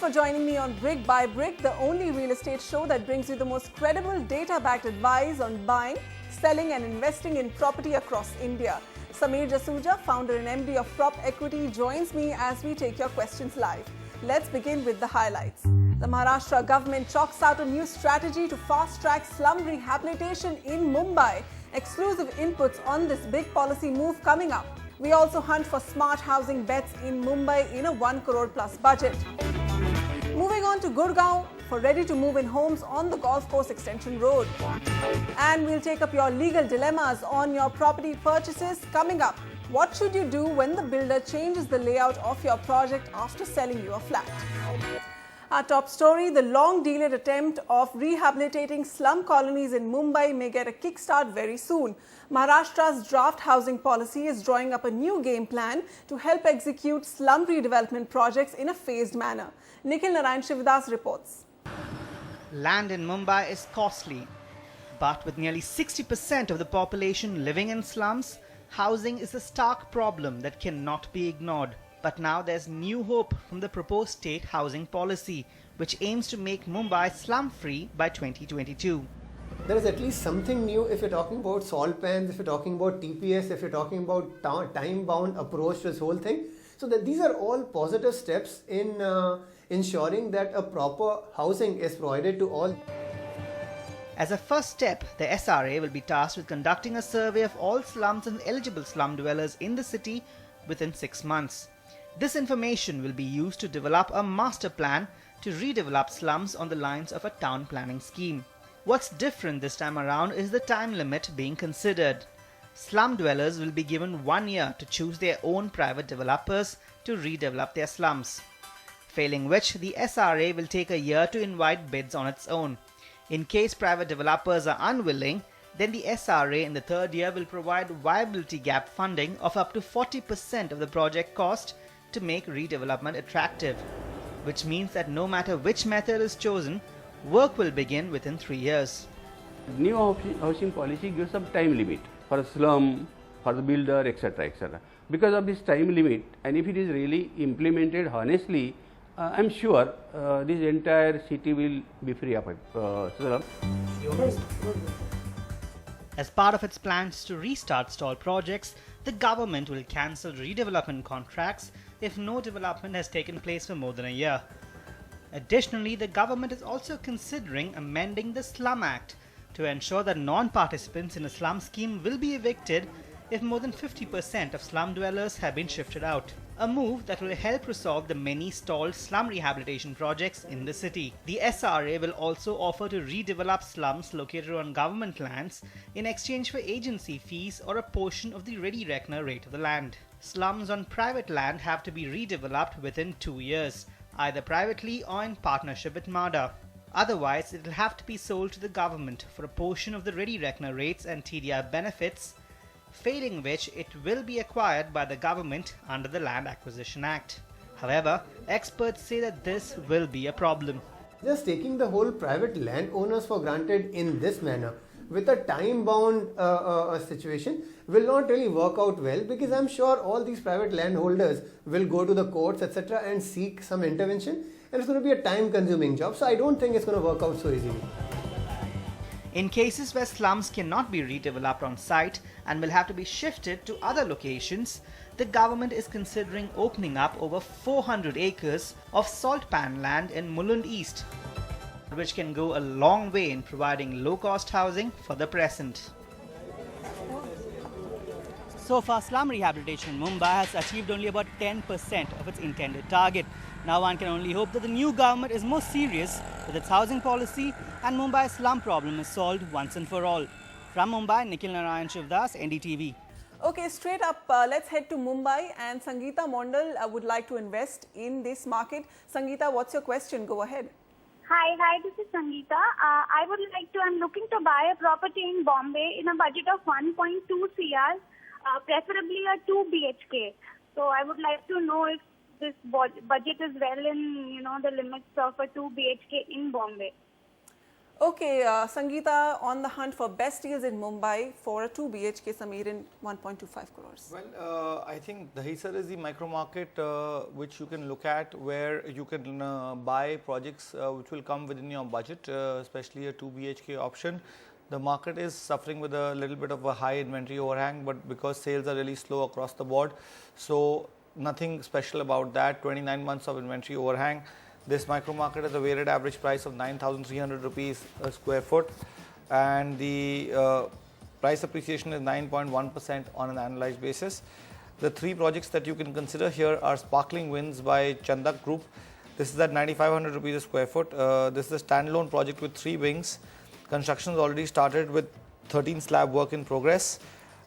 for joining me on Brick by Brick, the only real estate show that brings you the most credible data-backed advice on buying, selling and investing in property across India. Sameer Jasuja, founder and MD of Prop Equity, joins me as we take your questions live. Let's begin with the highlights. The Maharashtra government chalks out a new strategy to fast-track slum rehabilitation in Mumbai. Exclusive inputs on this big policy move coming up. We also hunt for smart housing bets in Mumbai in a 1 crore plus budget. Moving on to Gurgaon for ready-to-move-in homes on the Golf Course Extension Road. And we'll take up your legal dilemmas on your property purchases coming up. What should you do when the builder changes the layout of your project after selling you a flat? Our top story, the long-delayed attempt of rehabilitating slum colonies in Mumbai may get a kickstart very soon. Maharashtra's draft housing policy is drawing up a new game plan to help execute slum redevelopment projects in a phased manner. Nikhil Narayan Shivadas reports. Land in Mumbai is costly, but with nearly 60% of the population living in slums, housing is a stark problem that cannot be ignored. But now there's new hope from the proposed state housing policy, which aims to make Mumbai slum-free by 2022. There is at least something new if you're talking about salt pans, if you're talking about TPS, if you're talking about time-bound approach to this whole thing. So that these are all positive steps in ensuring that a proper housing is provided to all. As a first step, the SRA will be tasked with conducting a survey of all slums and eligible slum dwellers in the city within 6 months. This information will be used to develop a master plan to redevelop slums on the lines of a town planning scheme. What's different this time around is the time limit being considered. Slum dwellers will be given 1 year to choose their own private developers to redevelop their slums, failing which the SRA will take a year to invite bids on its own. In case private developers are unwilling, then the SRA in the third year will provide viability gap funding of up to 40% of the project cost to make redevelopment attractive, which means that no matter which method is chosen, work will begin within 3 years. New housing policy gives some time limit for a slum, for the builder, etc., etc. Because of this time limit, and if it is really implemented honestly, I am sure this entire city will be free of slum. As part of its plans to restart stalled projects, the government will cancel redevelopment contracts if no development has taken place for more than a year. Additionally, the government is also considering amending the Slum Act to ensure that non-participants in a slum scheme will be evicted if more than 50% of slum dwellers have been shifted out. A move that will help resolve the many stalled slum rehabilitation projects in the city. The SRA will also offer to redevelop slums located on government lands in exchange for agency fees or a portion of the ready reckoner rate of the land. Slums on private land have to be redeveloped within 2 years, either privately or in partnership with MADA. Otherwise, it will have to be sold to the government for a portion of the ready reckoner rates and TDI benefits, failing which it will be acquired by the government under the Land Acquisition Act. However, experts say that this will be a problem. Just taking the whole private landowners for granted in this manner with a time-bound situation will not really work out well, because I'm sure all these private landholders will go to the courts, etc., and seek some intervention, and it's going to be a time-consuming job. So I don't think it's going to work out so easily. In cases where slums cannot be redeveloped on site and will have to be shifted to other locations, the government is considering opening up over 400 acres of salt pan land in Mulund East, which can go a long way in providing low-cost housing for the present. So far, slum rehabilitation in Mumbai has achieved only about 10% of its intended target. Now one can only hope that the new government is more serious with its housing policy and Mumbai's slum problem is solved once and for all. From Mumbai, Nikhil Narayan Shivadas, NDTV. Okay, straight up, let's head to Mumbai, and Sangeeta Mondal would like to invest in this market. Sangeeta, what's your question? Go ahead. Hi, this is Sangeeta. I'm looking to buy a property in Bombay in a budget of 1.2 CR, preferably a 2 BHK. So I would like to know if this budget is well in, the limits of a 2 BHK in Bombay. Okay, Sangeeta, on the hunt for best deals in Mumbai for a 2 BHK Sameer in 1.25 crores. Well, I think Dahisar is the micro market which you can look at, where you can buy projects which will come within your budget, especially a 2 BHK option. The market is suffering with a little bit of a high inventory overhang, but because sales are really slow across the board, so nothing special about that. 29 months of inventory overhang. This micro market has a weighted average price of 9,300 rupees a square foot, and the price appreciation is 9.1% on an annualized basis. The three projects that you can consider here are Sparkling Winds by Chandak Group. This is at 9,500 rupees a square foot. This is a standalone project with 3 wings. Construction has already started with 13 slab work in progress.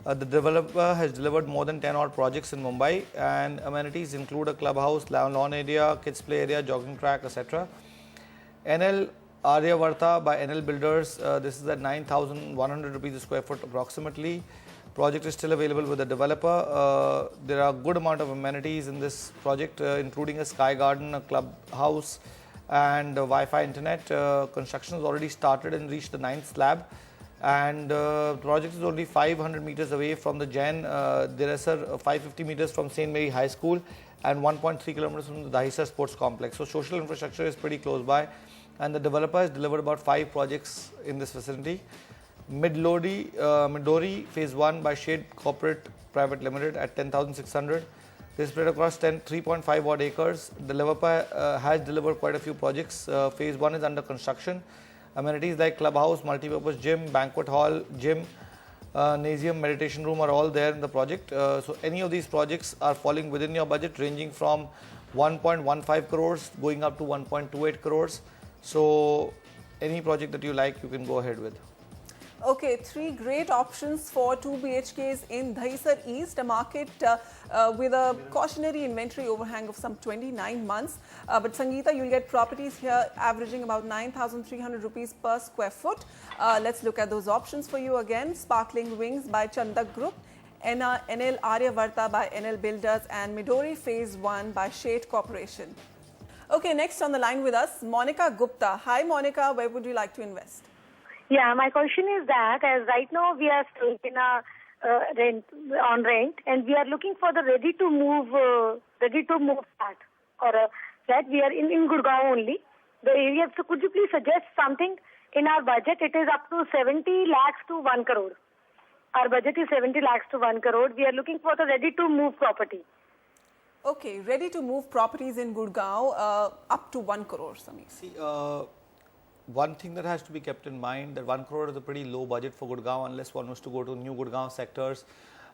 The developer has delivered more than 10 odd projects in Mumbai, and amenities include a clubhouse, lawn area, kids play area, jogging track, etc. NL Aryavarta by NL Builders, this is at 9,100 rupees a square foot approximately. Project is still available with the developer. There are a good amount of amenities in this project, including a sky garden, a clubhouse, and Wi-Fi internet. Construction has already started and reached the 9th slab. And the project is only 500 meters away from the Jain Deresar, 550 meters from St. Mary High School, and 1.3 kilometers from the Dahisar Sports Complex. So social infrastructure is pretty close by, and the developer has delivered about 5 projects in this vicinity. Midori Phase 1 by Shade Corporate Private Limited at 10,600. This is spread across 3.5 odd acres. The developer has delivered quite a few projects. Phase 1 is under construction. Amenities like clubhouse, multipurpose gym, banquet hall, gym, Nasium meditation room are all there in the project. So any of these projects are falling within your budget, ranging from 1.15 crores going up to 1.28 crores. So any project that you like, you can go ahead with. Okay, 3 great options for 2 BHKs in Dahisar East, a market with a cautionary inventory overhang of some 29 months. But Sangeeta, you'll get properties here averaging about 9,300 rupees per square foot. Let's look at those options for you again. Sparkling Wings by Chandak Group, NL Aryavarta by NL Builders, and Midori Phase 1 by Shade Corporation. Okay, next on the line with us, Monica Gupta. Hi Monica, where would you like to invest? Yeah, my question is that as right now we are staying in a rent, and we are looking for the ready to move flat or a flat. We are in Gurgaon only. The area. So could you please suggest something in our budget? It is up to 70 lakhs to 1 crore. Our budget is 70 lakhs to 1 crore. We are looking for the ready to move property. Okay, ready to move properties in Gurgaon up to 1 crore, Sameer. See, one thing that has to be kept in mind, that 1 crore is a pretty low budget for Gurgaon unless one was to go to new Gurgaon sectors.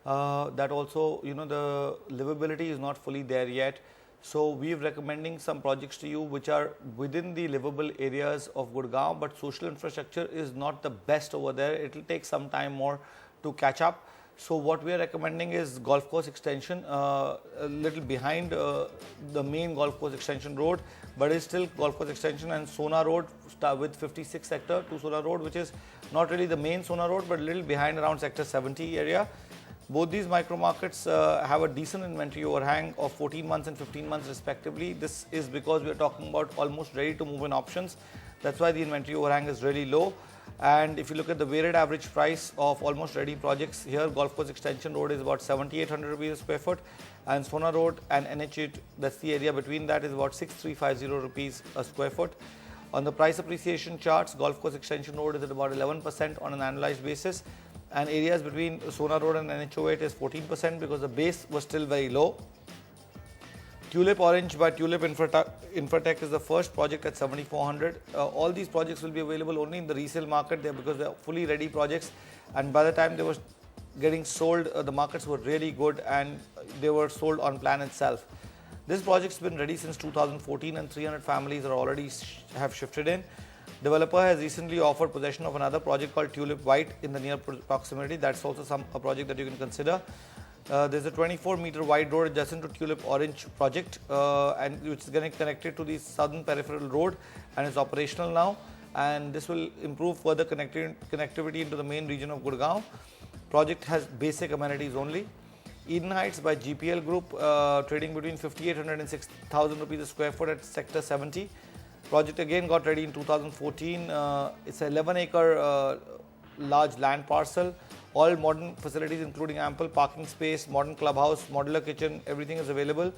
That also, the livability is not fully there yet. So we are recommending some projects to you which are within the livable areas of Gurgaon, but social infrastructure is not the best over there. It will take some time more to catch up. So what we are recommending is golf course extension, a little behind the main golf course extension road, but it's still golf course extension, and Sona Road with 56 sector to Sona Road, which is not really the main Sona Road, but a little behind around sector 70 area. Both these micro markets have a decent inventory overhang of 14 months and 15 months respectively. This is because we are talking about almost ready to move in options. That's why the inventory overhang is really low. And if you look at the weighted average price of almost ready projects here, Golf Course Extension Road is about 7,800 rupees a square foot, and Sona Road and NH8, that's the area between that, is about 6,350 rupees a square foot. On the price appreciation charts, Golf Course Extension Road is at about 11% on an annualized basis, and areas between Sona Road and NH08 is 14% because the base was still very low. Tulip Orange by Tulip Infratech is the first project at 7,400. All these projects will be available only in the resale market there because they are fully ready projects, and by the time they were getting sold, the markets were really good and they were sold on plan itself. This project's been ready since 2014 and 300 families are already have shifted in. Developer has recently offered possession of another project called Tulip White in the near proximity. That's also a project that you can consider. There's a 24-meter wide road adjacent to Tulip Orange project, and which is getting connected to the southern peripheral road and is operational now. And this will improve further connectivity into the main region of Gurgaon. Project has basic amenities only. Eden Heights by GPL Group, trading between 5,800 and 6,000 rupees a square foot at sector 70. Project again got ready in 2014. It's an 11-acre large land parcel. All modern facilities including ample parking space, modern clubhouse, modular kitchen, everything is available.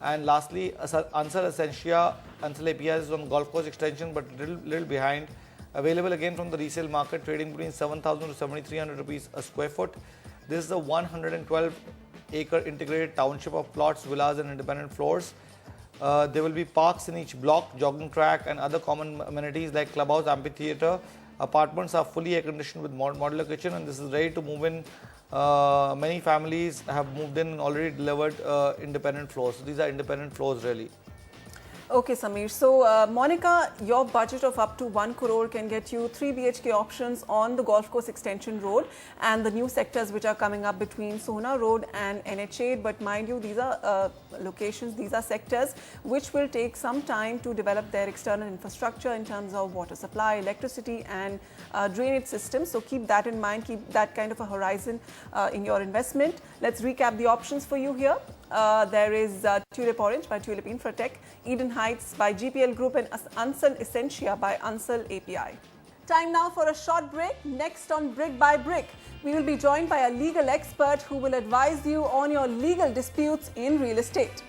And lastly, Ansal Essentia, Ansal API is on golf course extension but little behind. Available again from the resale market, trading between 7,000 to 7,300 rupees a square foot. This is a 112-acre integrated township of plots, villas and independent floors. There will be parks in each block, jogging track and other common amenities like clubhouse, amphitheatre. Apartments are fully air-conditioned with modular kitchen, and this is ready to move in. Many families have moved in and already delivered independent floors. So these are independent floors really. Okay, Sameer. So, Monica, your budget of up to 1 crore can get you 3 BHK options on the Golf Course Extension Road and the new sectors which are coming up between Sohna Road and NH8. But mind you, these are locations, these are sectors which will take some time to develop their external infrastructure in terms of water supply, electricity and drainage systems. So, keep that in mind, keep that kind of a horizon in your investment. Let's recap the options for you here. There is Tulip Orange by Tulip Infratech, Eden Heights by GPL Group and Ansal Essentia by Ansal API. Time now for a short break. Next on Brick by Brick, we will be joined by a legal expert who will advise you on your legal disputes in real estate.